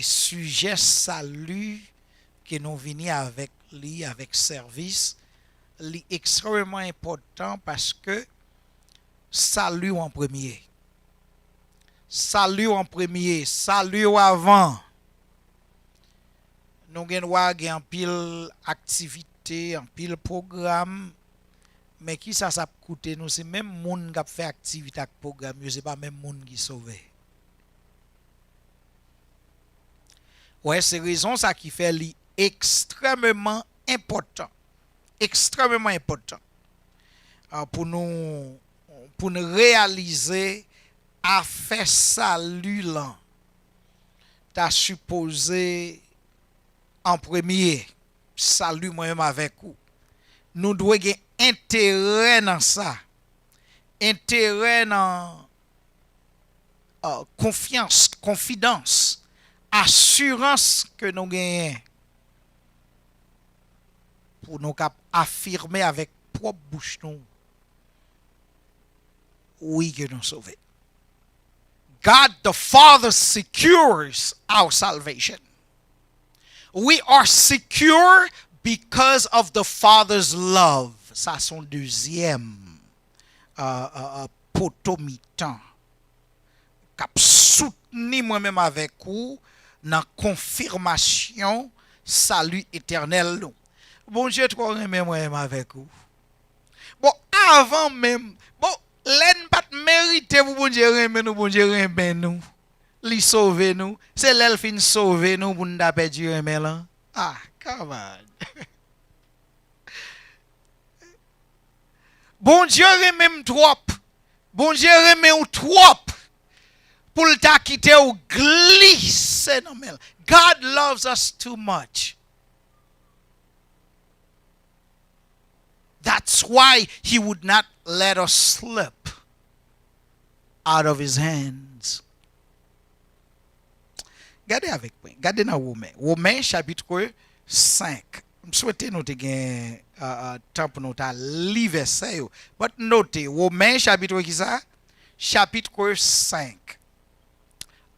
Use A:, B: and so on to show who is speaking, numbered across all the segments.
A: sujet salut que nous venons avec lui, avec service, est extrêmement important parce que salut en premier. Salut en premier, salut avant. Nous avons un pile activité, un pile programme, mais qui ça coûte nous? C'est même monde qui fait activité avec programme, c'est pas même monde qui sauve. Ouais, c'est raison ça qui fait extrêmement important. Extrêmement important. Pour nous réaliser à faire salut là. T'as supposé en premier salut moi-même avec vous. Nous devons avoir intérêt dans ça. Intérêt dans confiance, confidence, assurance que nous gagnons pour nous affirmer avec propre bouche nous oui que nous sauvons. God the Father secures our salvation. We are secure because of the Father's love. Ça son deuxième potomitan. Cap soutenu moi-même avec vous dans confirmation salut éternel nous. Bon Dieu trop aimé moi-même avec vous. Bon avant même bon l'en pas mérité pour bon Dieu aimer nous, bon Dieu aimer nous. Li sauver nous, c'est l'elfin sauver nous pour nous d'après Dieu aimer là. Ah, come on. Bon Dieu aime trop. Bon Dieu aime ou trop. Pour t'a quitter ou glisser dans mel. God loves us too much. That's why he would not let us slip out of his hands. Regardez avec moi. Regardez dans Romains. Romains chapitre 5. Je souhaite nous te gagner temps pour nous lire verset. Mais notez, Romains chapitre qui ça? Chapitre 5.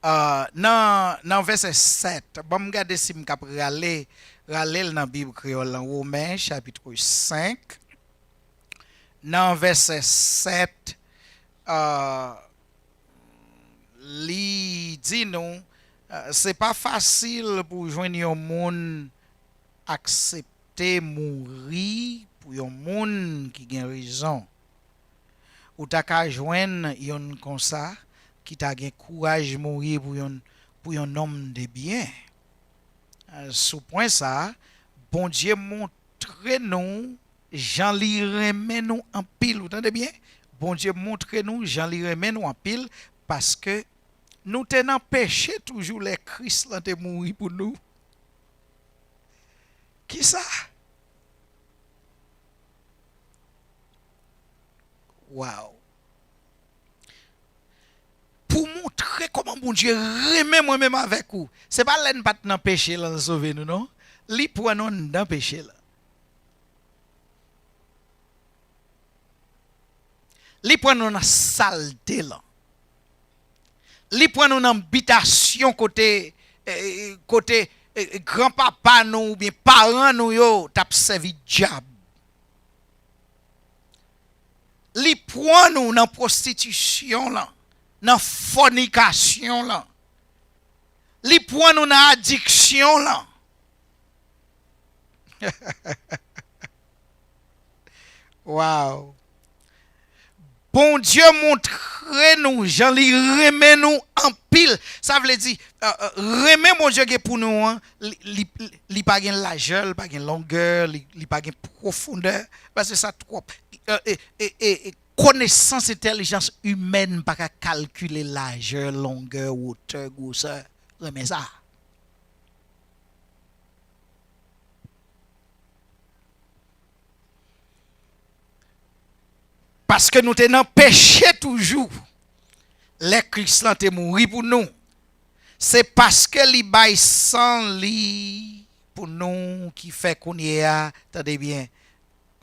A: Dans verset 7. Bon, regardez si je peux râler dans la Bible créole. Romains chapitre 5. Dans verset 7. Li dit nous, c'est pas facile pour joindre un monde accepter mourir pour un monde qui a raison. Ou ta ka joindre yon comme ça qui t'a gen courage mourir pour un homme de bien. Sous point ça, bon Dieu montre nous Jean li remet nous en pile, vous entendez bien? Bon Dieu montre nous Jean li remet nous en pile parce que nous tenons péché toujours les Christ là te mourir pour nous. Qui ça? Wow. Pour montrer comment bon Dieu remet moi-même avec vous. C'est pas l'en pas dans péché là sauver nous non. Li pour nous dans péché là. Li pour nous dans saleté là. Li pour nous dans habitation côté grand-papa nous ou bien parents nous yo t'a servi diable. Li pour nous dans prostitution là, dans fornication là. Li pour nous dans addiction là. Wow. Bon Dieu montre nous, Jean li remet nous en pile. Ça veut dire, remet mon Dieu pour nous, hein, li pas gen largeur, pas gen longueur, li pas gen profondeur, parce que ça trop. Connaissance, intelligence humaine, pas qu'à calculer largeur, longueur, hauteur, grosseur. Remet ça. Parce que nous tenons péché toujours. Les Christians te mourir pour nous. C'est parce que li bay sans li pour nous qui fait qu'on y a, attendez bien.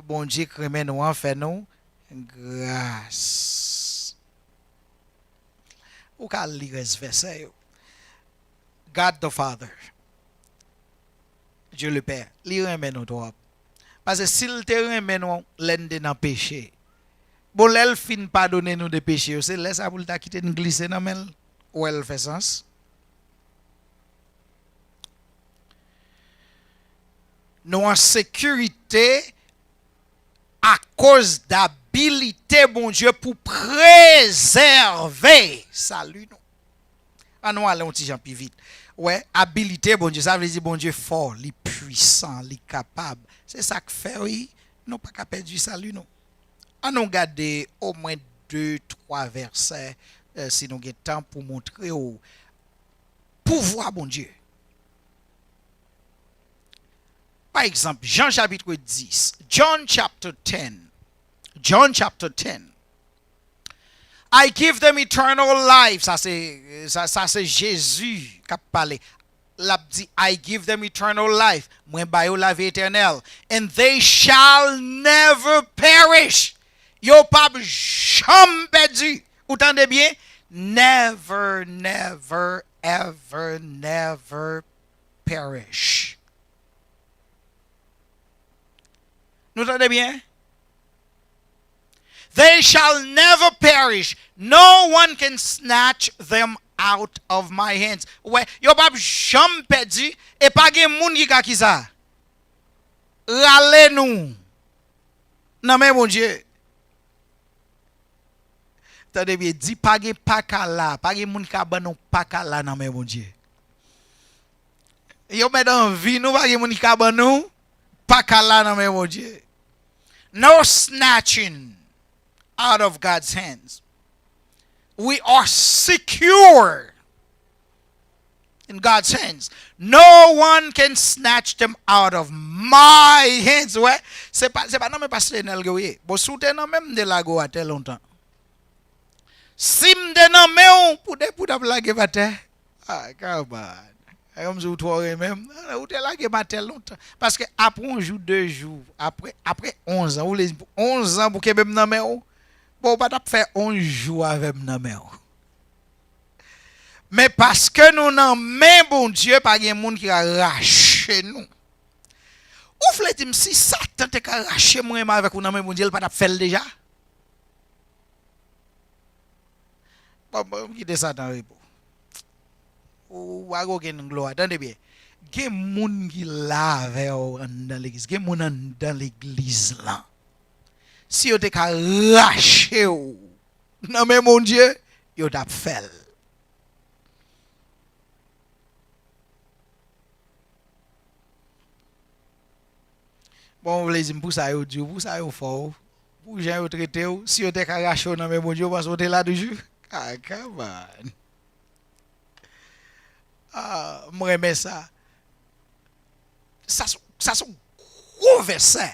A: Bon Dieu remet nous en fait nous grâce. Ou ka lire ce verset. God the Father, Dieu le Père, li remet nous trop. Parce que s'il te remet nous l'ende dans péché, bon l'elle fin pardonner nous de péché, c'est laisse ça pour ta quitter nous glisser dans mel ou elle fait sens. Nous en sécurité à cause d'habilité bon Dieu pour préserver salut nous. Ah nous allons un petit peu plus vite. Ouais, habilité bon Dieu, ça veut dire bon Dieu fort, li puissant, li capable. C'est ça que fait oui, nous pas qu'à perdre du salut nous. On nous garder au moins 2-3 versets si nous avons temps pour montrer au pouvoir bon Dieu. Par exemple, Jean chapitre 10, John chapter 10. I give them eternal life. Ça c'est Jésus qui a parlé. L'a dit, I give them eternal life. Moi ba yo la vie éternelle. And they shall never perish. Yo pas jamais perdu. Vous entendez bien? Never, never, ever, never perish. Nous entendez bien? They shall never perish. No one can snatch them out of my hands. Ouais, yo pas jamais perdu et pas gen moun qui ka ki ça. Rale nous. Non mais mon Dieu. Tendez bien, dit pas gen pakala, pas gen moun ka ban nou pakala non mais mon Dieu. Yo met dans vie nous pas gen moun ka ban nou pakala non mais mon Dieu. No snatching out of God's hands. We are secure in God's hands. No one can snatch them out of my hands. Ouais, c'est pas non mais pasteur Nel Goye. Bon soute non même de la go à tel longtemps. Sim de non mais pour de blague batte. Ah, come on. Comme vous trois même, ou te la ge matel longtemps parce que après un jour 2 jours, après 11 ans, ou les 11 ans pour que même nan mais bon pas t'a faire 11 jours avec nan mais mais parce que nous nan mais bon Dieu pas gen monde qui a raché nous. Ou vle dire si Satan te ka raché moi avec ou nan mais bon Dieu pas t'a fait déjà. Bon quitter Satan repos. Ou a gen gloire, attendez bien. Gen moun qui lave dans l'église, gen moun dans l'église là. Si yo te ka rache ou, non mais mon Dieu, yo t'a fait. Bon, vous les dire pour ça yo Dieu, pour ça yo fort. Pour gens yo traité ou, si yo te ka rache ou, non mais mon Dieu, parce que là toujours. Ah, come on. Ah, moi j'aime ça. Ça c'est gros verset.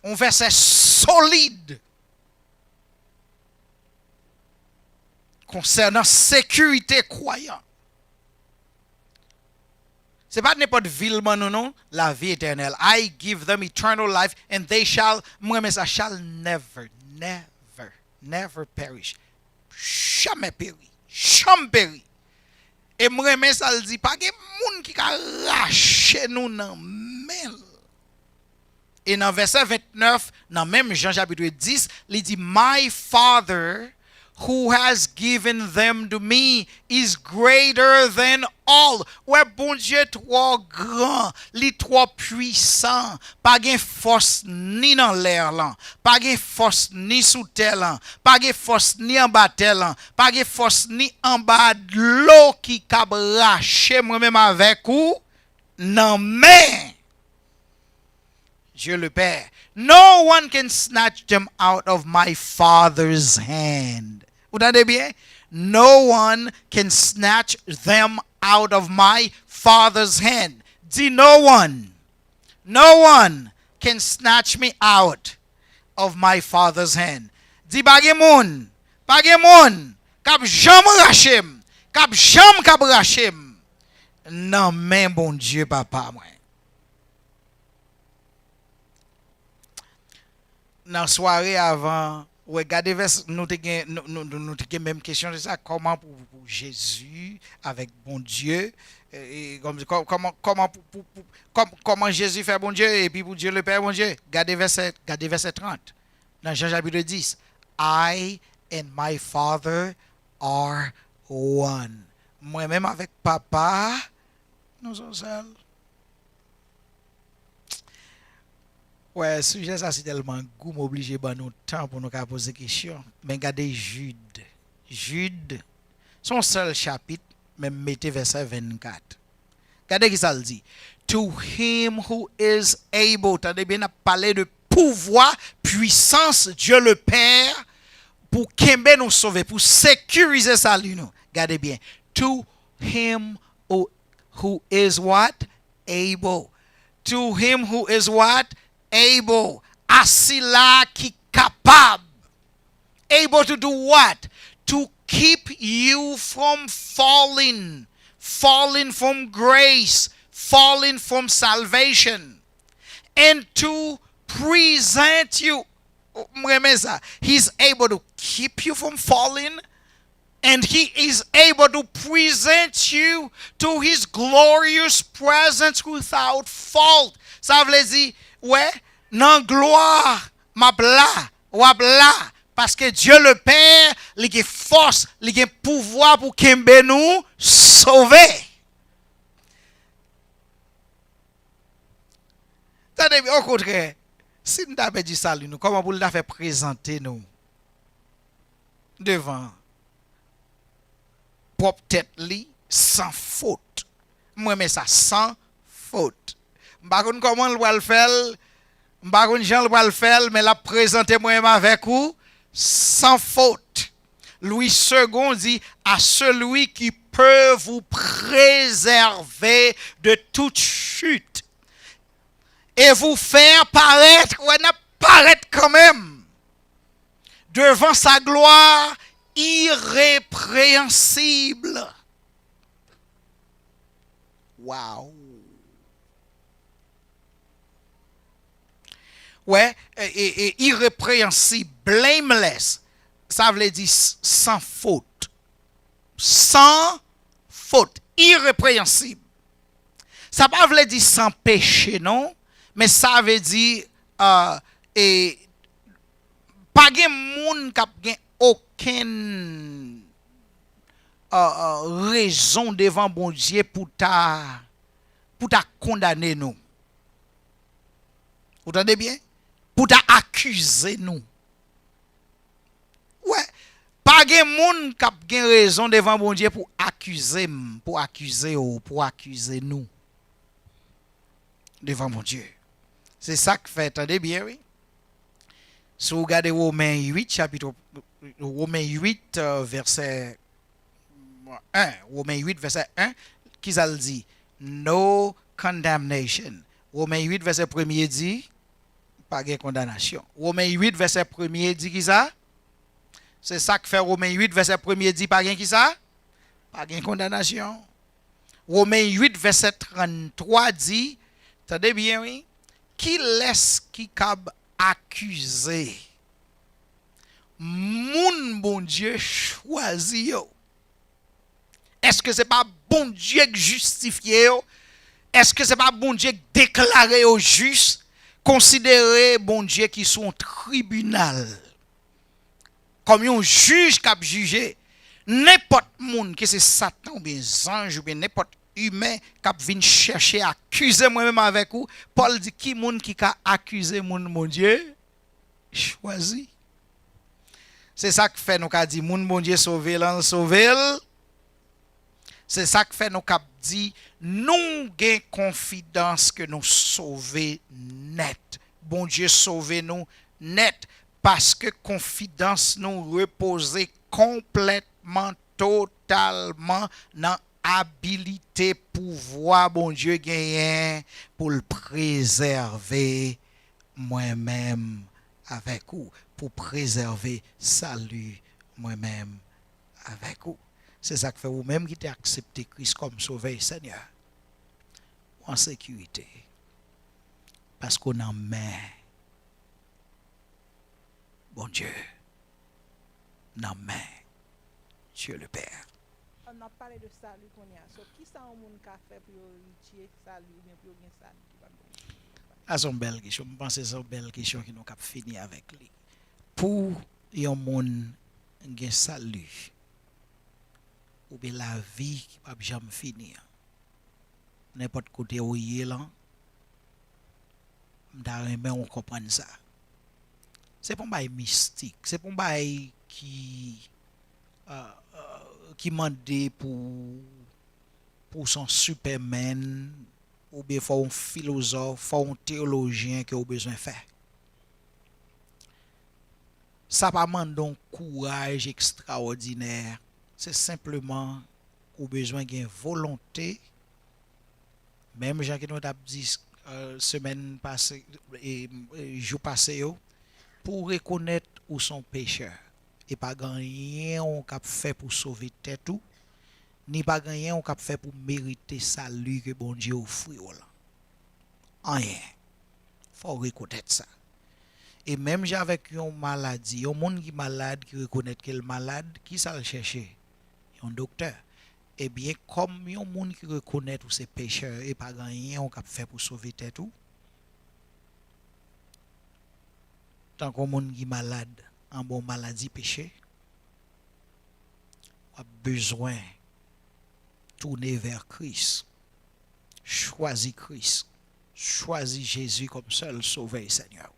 A: Un verset solide concernant sécurité croyant. C'est pas n'importe ville non, la vie éternelle. I give them eternal life and they shall, moi mais ça shall never perish. Jamais péri. Jamais péri. Et moi mais ça le dit pas que moun qui ka rache nous nan mel. Et dans verset 29, dans même Jean chapitre 10, il dit my Father who has given them to me is greater than all. Ouais, bon Dieu trop grand, li trop puissant, pas gen force ni dans l'air là, pas gen force ni sous terre là, pas gen force ni en bas terre là, pas gen force ni en bas de l'eau qui ka rache moi même avec ou nan main. Dieu le Père. No one can snatch them out of my Father's hand. Vous entendez bien? No one can snatch them out of my Father's hand. Dis no one. No one can snatch me out of my Father's hand. Dis bagemoun. Bagemoun. Kap jam rachem. Kap jam kap rachem. Non mais bon Dieu papa moi. Dans la soirée avant regardez nous te même question de ça, comment pour Jésus avec bon Dieu, comment Jésus fait bon Dieu et puis pour Dieu le Père bon Dieu. Regardez verset 30 dans Jean chapitre 10. I and my Father are one. Moi-même avec papa, nous sommes seuls. Ouais, sujet ça c'est tellement goût m'oblige ban nous temps pour nous poser question. Mais regardez Jude, son seul chapitre, même mettez verset 24. Regardez qui ça le dit. To him who is able, t'as bien parlé de pouvoir, puissance, Dieu le Père, pour qu'embe nous sauver, pour sécuriser salut nous. Regardez bien. To him who is what? Able. To him who is what? Able. Assis là qui capable. Able to do what? To keep you from falling from grace, falling from salvation, and to present you. He's able to keep you from falling, and he is able to present you to his glorious presence without fault. Ça veut dire, ouais, non gloire, ma bla, wa bla. Parce que Dieu le Père, il a force, il a pouvoir pour qu'il nous sauver. Au contraire, si nous avons dit ça, nous, comment vous l'avez présenter nous devant propre tête sans faute. Moi, mais ça sans faute. Je ne sais pas comment on va le faire, je ne sais pas comment Jean va le faire, mais la présenter moi-même avec vous sans faute. Louis II dit à celui qui peut vous préserver de toute chute et vous faire paraître, ou apparaître quand même, devant sa gloire irrépréhensible. Waouh! Ouais, et irrépréhensible, blameless, ça veut dire sans faute. Sans faute, irrépréhensible. Ça ne veut pas dire sans péché, non? Mais ça veut dire et pas de monde qui n'a aucune raison devant bon Dieu pour ta condamner nous. Vous entendez bien? Pour t'accuser nous. Ouais. Pas de monde qui a raison devant bon Dieu pour accuser nous. Devant mon Dieu. C'est ça que fait, attendez bien, oui. Si vous regardez Romains 8, chapitre Romains 8, verset 1. Romains 8, verset 1, qui ça le dit? No condemnation. Romains 8, verset 1 dit, pas de condamnation. Romains 8, verset 1 dit qui ça? C'est ça que fait Romains 8, verset 1 dit, pas de qui ça? Pas de condamnation. Romains 8, verset 33 dit, attendez bien, oui. Qui laisse qui cab accuser? Moun bon Dieu choisi yo. Est-ce que c'est pas bon Dieu qui justifie yo? Est-ce que c'est pas bon Dieu qui déclaré au juste? Considérez bon Dieu qui sont tribunal. Comme un juge qui a jugé. N'importe monde que c'est Satan ou bien ange ou bien n'importe humain qui vient chercher à accuser moi-même avec vous. Paul dit qui monde qui a accusé mon Dieu choisi. C'est ça que fait nous qu'a dit mon Dieu sauver l'en sauver. C'est ça que fait nous qu'a dit nous gain confiance que nous sauver net. Bon Dieu sauver nous net parce que confidence nous reposer complètement totalement dans habilité, pouvoir, bon Dieu gagne pour le préserver moi-même avec vous, pour préserver salut moi-même avec vous. C'est ça que fait vous-même qui t'avez accepté Christ comme sauveur Seigneur. En sécurité. Parce qu'on en met. Bon Dieu. dans main Dieu le Père.
B: On a parlé de salut qu'on y a. So, qui ça on moun ka fait pour retirer salut ou bien pour gagner salut qui va
A: Ah, c'est une belle question. Je pense que c'est une belle question qui nous cap fini avec lui. Pour yon moun gen salut ou bien la vie qui va jamais finir. N'importe côté où il est là, m'ta on comprendre ça. C'est pas un bail mystique, c'est pas un bail qui mande pour son superman ou bien faut un philosophe, faut un théologien qui a besoin de faire. Ça pas mande un courage extraordinaire, c'est simplement ou besoin d'une volonté. Même Jean qui nous a dit semaine passée et jour passé pour reconnaître où son pécheur et pas gagner on cap fait pour sauver tête tout ni pas gagner on cap fait pour mériter salut que bon Dieu offre là. Rien. Faut reconnaître ça. Et même avec une maladie, un monde qui malade qui reconnaît qu'il est malade, qui ça le chercher? Un docteur. Eh bien, comme un monde qui reconnaît tous ses pécheurs et pas gagner on cap fait pour sauver tête tout. Tant qu'on monde qui malade, en bon maladie péché, a besoin tourner vers Christ. Choisis Christ. Choisis Jésus comme seul sauveur Seigneur.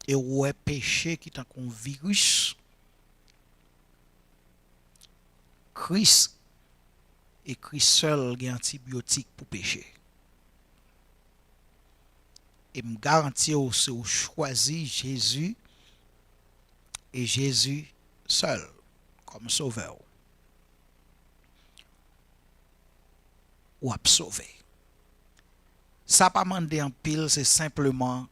A: Et ouais péché qui est un virus. Christ et Christ seul a antibiotique pour péché. Et me garantir aussi ou choisir Jésus et Jésus seul comme sauveur. Ou à sauver. Ça pas demander en pile, c'est simplement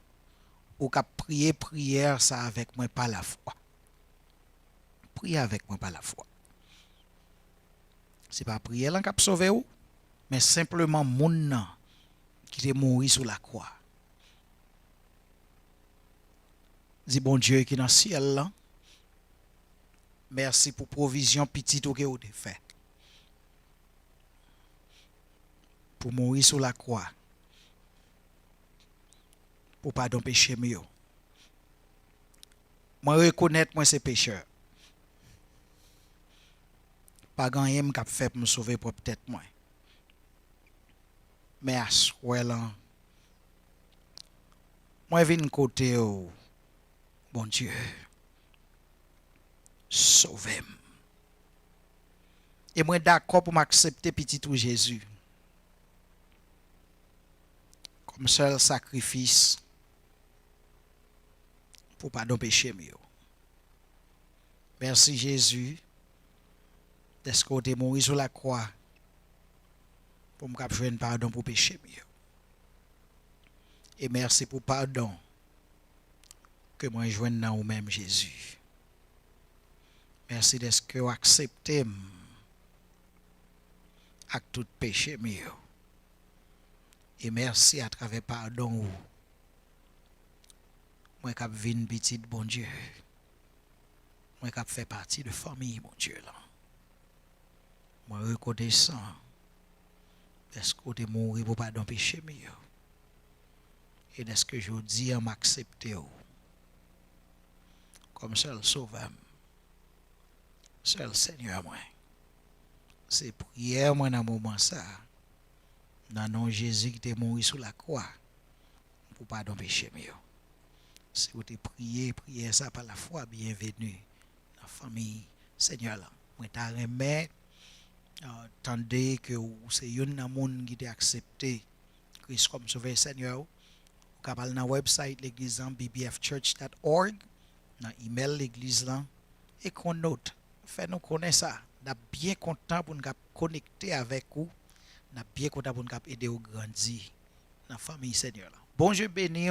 A: ou qu'à prier prière ça avec moi par la foi. Prier avec moi par la foi. C'est pas prier là qui a sauvé ou, mais simplement moun qui est mort sur la croix. Dis bon Dieu qui est dans le ciel là. Merci pour provision petite que vous avez fait. Pour mourir sur la croix. Pour pardon péché mieux. Moi reconnaître moi c'est pécheur. Pas gagner me cap fait pour me sauver pour peut-être moi. Mais à ce là moi vinn côté bon Dieu. Sauvez-moi. Et moi d'accord pour m'accepter petit tout Jésus. Comme seul sacrifice pour pardon péché mieux. Merci Jésus d'être côté mort sur la croix pour me capturer pardon pour péché mieux. Et merci pour pardon que moi joigne dans vous-même Jésus. Merci d'être que vous acceptez avec tout péché mieux. Et merci à travers pardon moi cap vinn petit bon Dieu. Moi cap fait partie de famille mon Dieu là. Moi reconnaissant est-ce que tu mourir pour pardon péché mieux. Et est-ce que je dis à m'accepter comme seul sauveur, seul Seigneur moi. C'est prière moi dans moment ça. Dans nom Jésus qui est mort sur la croix pour pardon péché mieux. Si vous te priez ça par la foi, bienvenue dans la famille Seigneur là. Moi t'a remet tandis que c'est un monde qui t'a accepté Christ comme sauveur Seigneur. Vous pouvez aller dans le website l'église bbfchurch.org, dans email l'église là et qu'on note. Fait nous connaître ça. Nous sommes bien content pour nous connecter avec vous. Nous sommes bien content pour nous aider à grandir dans la famille Seigneur là. Bon Dieu béni.